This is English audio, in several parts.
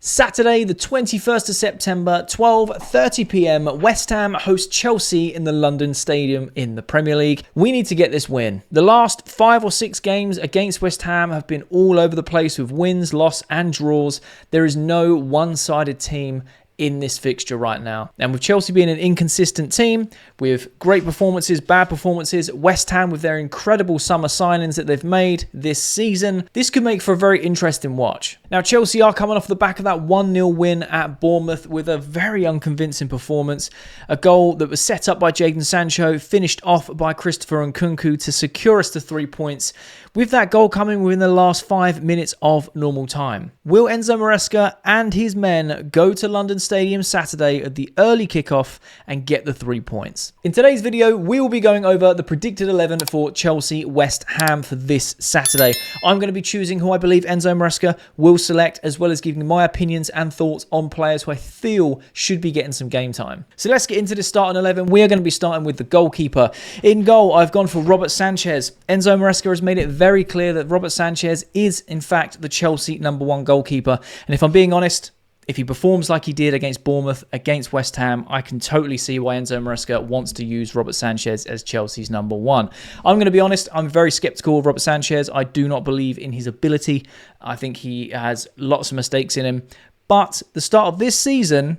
Saturday, the 21st of September, 12:30 p.m, West Ham host Chelsea in the London Stadium in the Premier League. We need to get this win. The last 5 or 6 games against West Ham have been all over the place with wins, loss and draws. There is no one-sided team in this fixture right now. And with Chelsea being an inconsistent team, with great performances, bad performances, West Ham with their incredible summer signings that they've made this season, this could make for a very interesting watch. Now, Chelsea are coming off the back of that 1-0 win at Bournemouth with a very unconvincing performance. A goal that was set up by Jadon Sancho, finished off by Christopher Nkunku to secure us the 3 points, with that goal coming within the last 5 minutes of normal time. Will Enzo Marasca and his men go to London Stadium Saturday at the early kickoff and get the 3 points? In today's video, we will be going over the predicted 11 for Chelsea West Ham for this Saturday. I'm going to be choosing who I believe Enzo Marasca will select, as well as giving my opinions and thoughts on players who I feel should be getting some game time. So let's get into the starting 11. We are going to be starting with the goalkeeper. In goal, I've gone for Robert Sanchez. Enzo Marasca has made it very clear that Robert Sanchez is, in fact, the Chelsea #1 goalkeeper. And if I'm being honest, if he performs like he did against Bournemouth, against West Ham, I can totally see why Enzo Marasca wants to use Robert Sanchez as Chelsea's #1. I'm going to be honest, I'm very sceptical of Robert Sanchez. I do not believe in his ability. I think he has lots of mistakes in him. But the start of this season,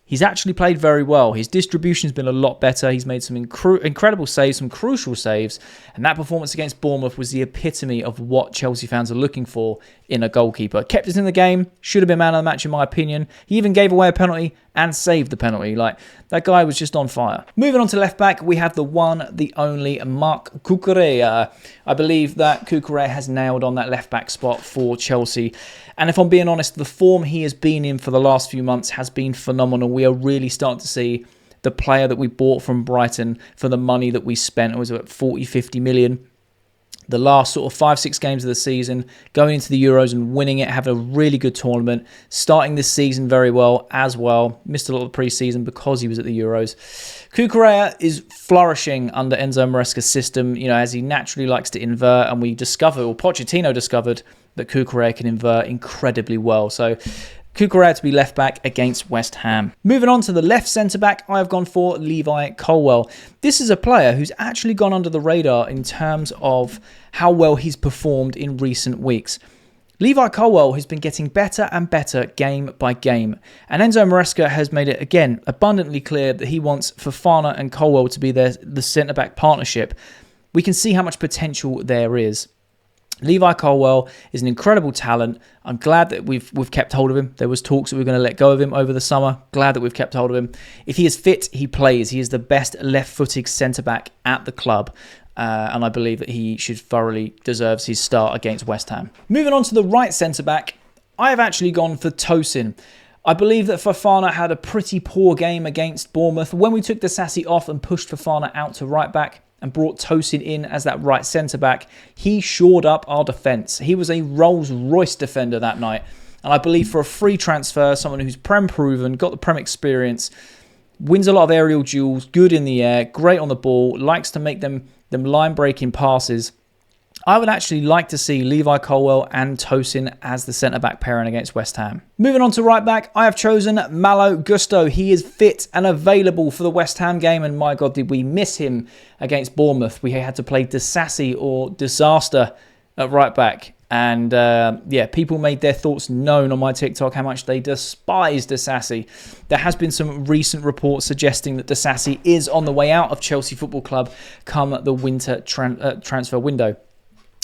he's actually played very well. His distribution's been a lot better. He's made some incredible saves, some crucial saves. And that performance against Bournemouth was the epitome of what Chelsea fans are looking for in a goalkeeper. Kept us in the game. Should have been man of the match in my opinion. He even gave away a penalty and saved the penalty. Like, that guy was just on fire. Moving on to left back, we have the one, the only Marc Cucurella. I believe that Cucurella has nailed on that left back spot for Chelsea. And if I'm being honest, the form he has been in for the last few months has been phenomenal. We are really starting to see the player that we bought from Brighton for the money that we spent. It was about 40-50 million. The last sort of 5-6 games of the season, going into the Euros and winning it, having a really good tournament, starting this season very well as well. Missed a lot of the pre-season because he was at the Euros. Cucurella is flourishing under Enzo Maresca's system, you know, as he naturally likes to invert, and we discovered, or Pochettino discovered, that Cucurella can invert incredibly well. So Cucurella to be left back against West Ham. Moving on to the left centre-back, I've gone for Levi Colwill. This is a player who's actually gone under the radar in terms of how well he's performed in recent weeks. Levi Colwill has been getting better and better game by game. And Enzo Marasca has made it, again, abundantly clear that he wants Fofana and Colwill to be the centre-back partnership. We can see how much potential there is. Levi Colwill is an incredible talent. I'm glad that we've kept hold of him. There was talks that we were going to let go of him over the summer. Glad that we've kept hold of him. If he is fit, he plays. He is the best left-footed centre-back at the club. And I believe that he should thoroughly deserves his start against West Ham. Moving on to the right centre-back, I have actually gone for Tosin. I believe that Fofana had a pretty poor game against Bournemouth. When we took Disasi off and pushed Fofana out to right back and brought Tosin in as that right centre-back, he shored up our defence. He was a Rolls-Royce defender that night. And I believe for a free transfer, someone who's Prem-proven, got the Prem experience, wins a lot of aerial duels, good in the air, great on the ball, likes to make them line-breaking passes. I would actually like to see Levi Colwill and Tosin as the centre-back pairing against West Ham. Moving on to right-back, I have chosen Malo Gusto. He is fit and available for the West Ham game, and my God, did we miss him against Bournemouth. We had to play Disasi or Disaster at right-back. And yeah, people made their thoughts known on my TikTok how much they despise Disasi. There has been some recent reports suggesting that Disasi is on the way out of Chelsea Football Club come the winter transfer window.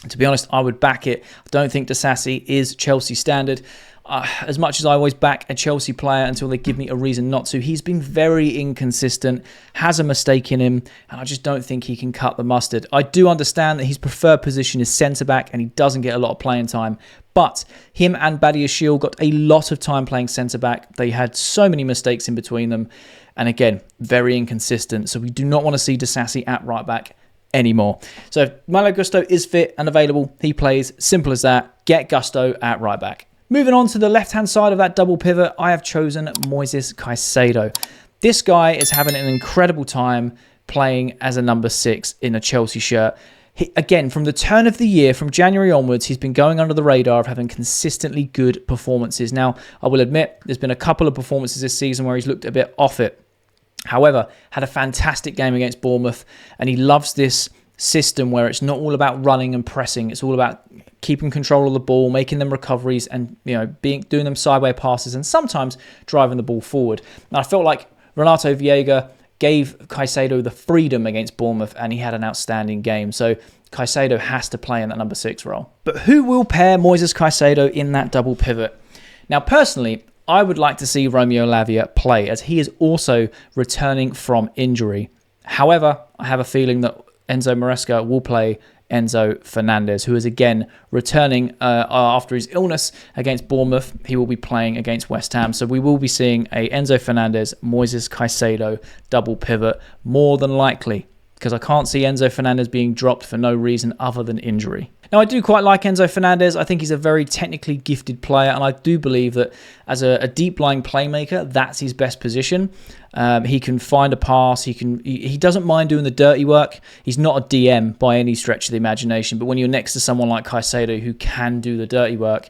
To be honest, I would back it. I don't think Disasi is Chelsea standard. As much as I always back a Chelsea player until they give me a reason not to, he's been very inconsistent, has a mistake in him, and I just don't think he can cut the mustard. I do understand that his preferred position is centre-back and he doesn't get a lot of playing time, but him and Badiashile got a lot of time playing centre-back. They had so many mistakes in between them, and again, very inconsistent. So we do not want to see Disasi at right-back anymore. So if Malo Gusto is fit and available, he plays. Simple as that. Get Gusto at right-back. Moving on to the left-hand side of that double pivot, I have chosen Moises Caicedo. This guy is having an incredible time playing as a number 6 in a Chelsea shirt. Again, from the turn of the year, from January onwards, he's been going under the radar of having consistently good performances. Now, I will admit, there's been a couple of performances this season where he's looked a bit off it. However, had a fantastic game against Bournemouth, and he loves this system where it's not all about running and pressing. It's all about keeping control of the ball, making them recoveries, and doing them sideways passes, and sometimes driving the ball forward. And I felt like Renato Vieira gave Caicedo the freedom against Bournemouth, and he had an outstanding game. So Caicedo has to play in that number 6 role. But who will pair Moises Caicedo in that double pivot? Now, personally, I would like to see Romeo Lavia play, as he is also returning from injury. However, I have a feeling that Enzo Marasca will play Enzo Fernandez, who is again returning after his illness against Bournemouth. He will be playing against West Ham. So we will be seeing a Enzo Fernandez, Moises Caicedo double pivot, more than likely, because I can't see Enzo Fernandez being dropped for no reason other than injury. Now, I do quite like Enzo Fernandez. I think he's a very technically gifted player, and I do believe that as a deep-lying playmaker, that's his best position. He can find a pass. He doesn't mind doing the dirty work. He's not a DM by any stretch of the imagination, but when you're next to someone like Caicedo who can do the dirty work,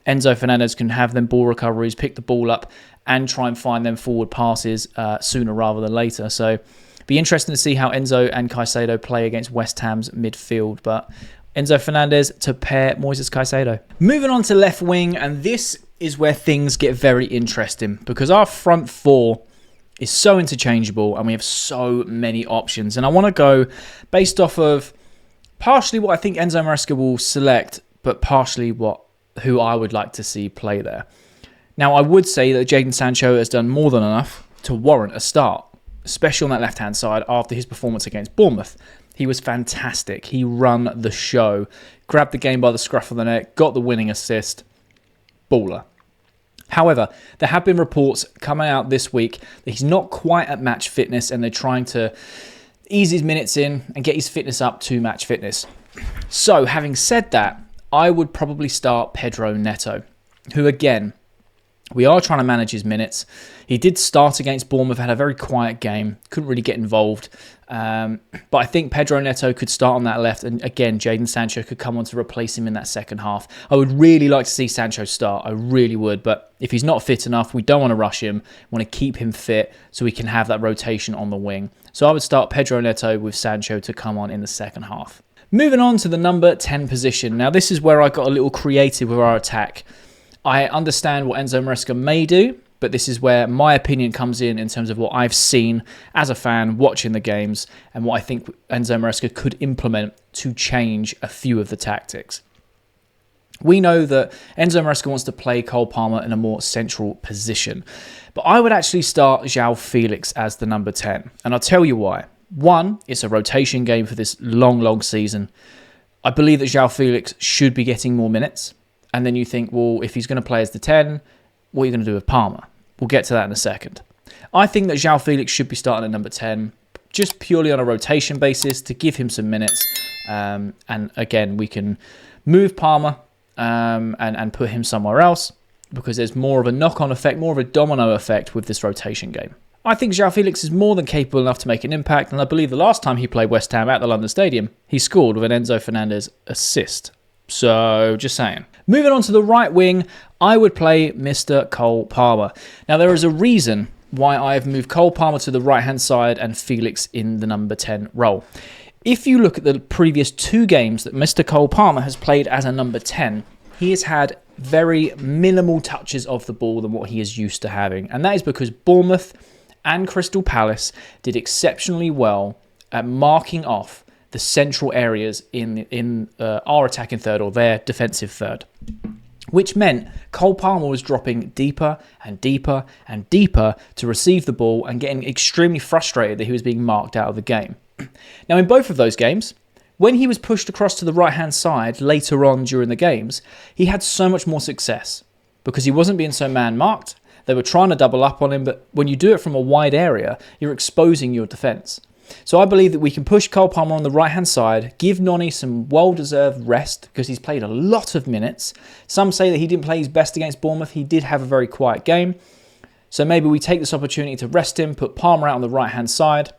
Enzo Fernandez can have them ball recoveries, pick the ball up, and try and find them forward passes sooner rather than later. So be interesting to see how Enzo and Caicedo play against West Ham's midfield, but Enzo Fernandez to pair Moises Caicedo. Moving on to left wing, and this is where things get very interesting because our front four is so interchangeable and we have so many options. And I want to go based off of partially what I think Enzo Marasca will select, but partially who I would like to see play there. Now, I would say that Jadon Sancho has done more than enough to warrant a start, especially on that left-hand side after his performance against Bournemouth. He was fantastic. He run the show, grabbed the game by the scruff of the neck, got the winning assist. Baller. However, there have been reports coming out this week that he's not quite at match fitness and they're trying to ease his minutes in and get his fitness up to match fitness. So, having said that, I would probably start Pedro Neto, who again, we are trying to manage his minutes. He did start against Bournemouth, had a very quiet game, couldn't really get involved. But I think Pedro Neto could start on that left, and again, Jadon Sancho could come on to replace him in that second half. I would really like to see Sancho start, I really would, but if he's not fit enough, we don't want to rush him. We want to keep him fit so we can have that rotation on the wing. So I would start Pedro Neto with Sancho to come on in the second half. Moving on to the number 10 position. Now, this is where I got a little creative with our attack. I understand what Enzo Marasca may do, but this is where my opinion comes in terms of what I've seen as a fan watching the games and what I think Enzo Marasca could implement to change a few of the tactics. We know that Enzo Marasca wants to play Cole Palmer in a more central position, but I would actually start João Felix as the number 10, and I'll tell you why. One, it's a rotation game for this long season. I believe that João Felix should be getting more minutes. And then you think, well, if he's going to play as the 10, what are you going to do with Palmer? We'll get to that in a second. I think that João Felix should be starting at number 10, just purely on a rotation basis to give him some minutes. And again, we can move Palmer and put him somewhere else because there's more of a knock-on effect, more of a domino effect with this rotation game. I think João Felix is more than capable enough to make an impact, and I believe the last time he played West Ham at the London Stadium, he scored with an Enzo Fernandez assist. So, just saying. Moving on to the right wing, I would play Mr. Cole Palmer. Now, there is a reason why I've moved Cole Palmer to the right-hand side and Felix in the number 10 role. If you look at the previous 2 games that Mr. Cole Palmer has played as a number 10, he has had very minimal touches of the ball than what he is used to having. And that is because Bournemouth and Crystal Palace did exceptionally well at marking off the central areas in our attacking third or their defensive third, which meant Cole Palmer was dropping deeper and deeper and deeper to receive the ball and getting extremely frustrated that he was being marked out of the game. Now, in both of those games, when he was pushed across to the right-hand side later on during the games, he had so much more success because he wasn't being so man-marked. They were trying to double up on him, but when you do it from a wide area, you're exposing your defence. So I believe that we can push Cole Palmer on the right-hand side, give Noni some well-deserved rest because he's played a lot of minutes. Some say that he didn't play his best against Bournemouth. He did have a very quiet game. So maybe we take this opportunity to rest him, put Palmer out on the right-hand side,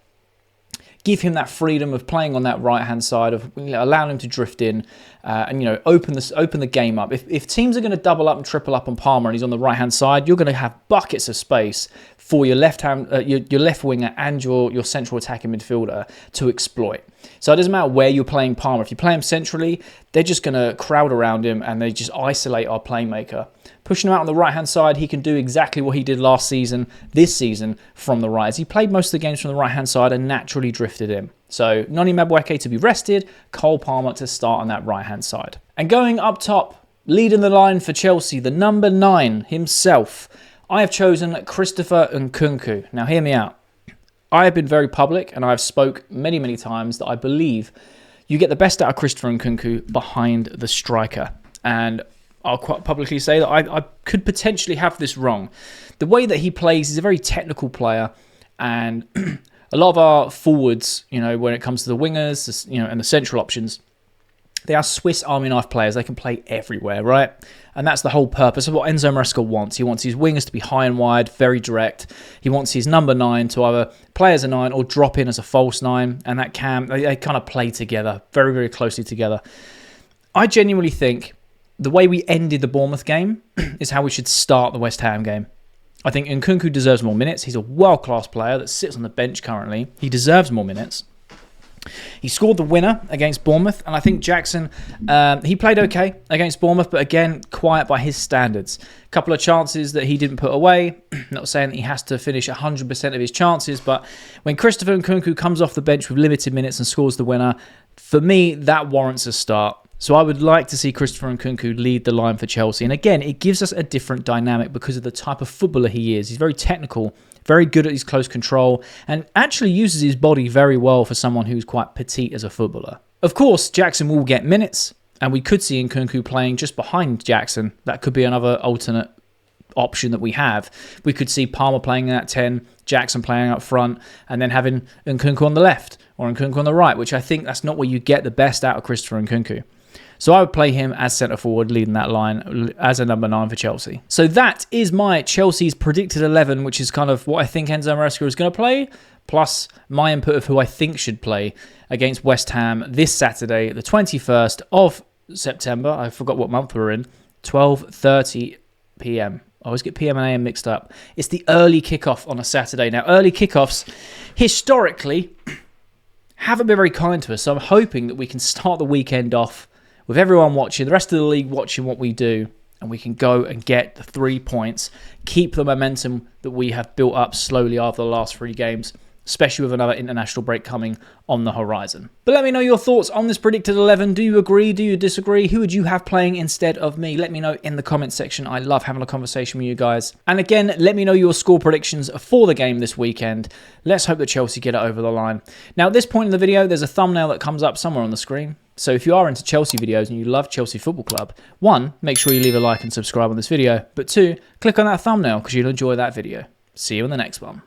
give him that freedom of playing on that right-hand side, of allowing him to drift in and open the game up. If teams are going to double up and triple up on Palmer and he's on the right-hand side, you're going to have buckets of space for your left winger and your central attacking midfielder to exploit. So it doesn't matter where you're playing Palmer. If you play him centrally, they're just going to crowd around him and they just isolate our playmaker. Pushing him out on the right-hand side, he can do exactly what he did last season, this season, from the right. As he played most of the games from the right-hand side and naturally drifted in. So Noni Madueke to be rested, Cole Palmer to start on that right-hand side. And going up top, leading the line for Chelsea, the number 9 himself, I have chosen Christopher Nkunku. Now hear me out. I have been very public and I've spoke many, many times that I believe you get the best out of Christopher Nkunku behind the striker. And I'll quite publicly say that I could potentially have this wrong. The way that he plays, he's a very technical player, and a lot of our forwards, when it comes to the wingers, and the central options, they are Swiss Army knife players. They can play everywhere, right? And that's the whole purpose of what Enzo Marasca wants. He wants his wingers to be high and wide, very direct. He wants his number 9 to either play as a 9 or drop in as a false 9, and they kind of play together, very, very closely together. I genuinely think the way we ended the Bournemouth game is how we should start the West Ham game. I think Nkunku deserves more minutes. He's a world-class player that sits on the bench currently. He deserves more minutes. He scored the winner against Bournemouth, and I think Jackson, he played okay against Bournemouth, but again, quiet by his standards. A couple of chances that he didn't put away. Not saying that he has to finish 100% of his chances, but when Christopher Nkunku comes off the bench with limited minutes and scores the winner, for me, that warrants a start. So I would like to see Christopher Nkunku lead the line for Chelsea. And again, it gives us a different dynamic because of the type of footballer he is. He's very technical, very good at his close control, and actually uses his body very well for someone who's quite petite as a footballer. Of course, Jackson will get minutes, and we could see Nkunku playing just behind Jackson. That could be another alternate option that we have. We could see Palmer playing at 10, Jackson playing up front, and then having Nkunku on the left or Nkunku on the right, which I think that's not where you get the best out of Christopher Nkunku. So I would play him as centre-forward, leading that line as a number 9 for Chelsea. So that is my Chelsea's predicted 11, which is kind of what I think Enzo Marasca is going to play, plus my input of who I think should play against West Ham this Saturday, the 21st of September. I forgot what month we're in. 12:30 p.m. I always get PM and AM mixed up. It's the early kickoff on a Saturday. Now, early kickoffs, historically, haven't been very kind to us. So I'm hoping that we can start the weekend off with everyone watching, the rest of the league watching what we do, and we can go and get the 3 points, keep the momentum that we have built up slowly after the last 3 games, especially with another international break coming on the horizon. But let me know your thoughts on this predicted 11. Do you agree? Do you disagree? Who would you have playing instead of me? Let me know in the comment section. I love having a conversation with you guys. And again, let me know your score predictions for the game this weekend. Let's hope that Chelsea get it over the line. Now, at this point in the video, there's a thumbnail that comes up somewhere on the screen. So if you are into Chelsea videos and you love Chelsea Football Club, 1, make sure you leave a like and subscribe on this video. But 2, click on that thumbnail because you'll enjoy that video. See you in the next one.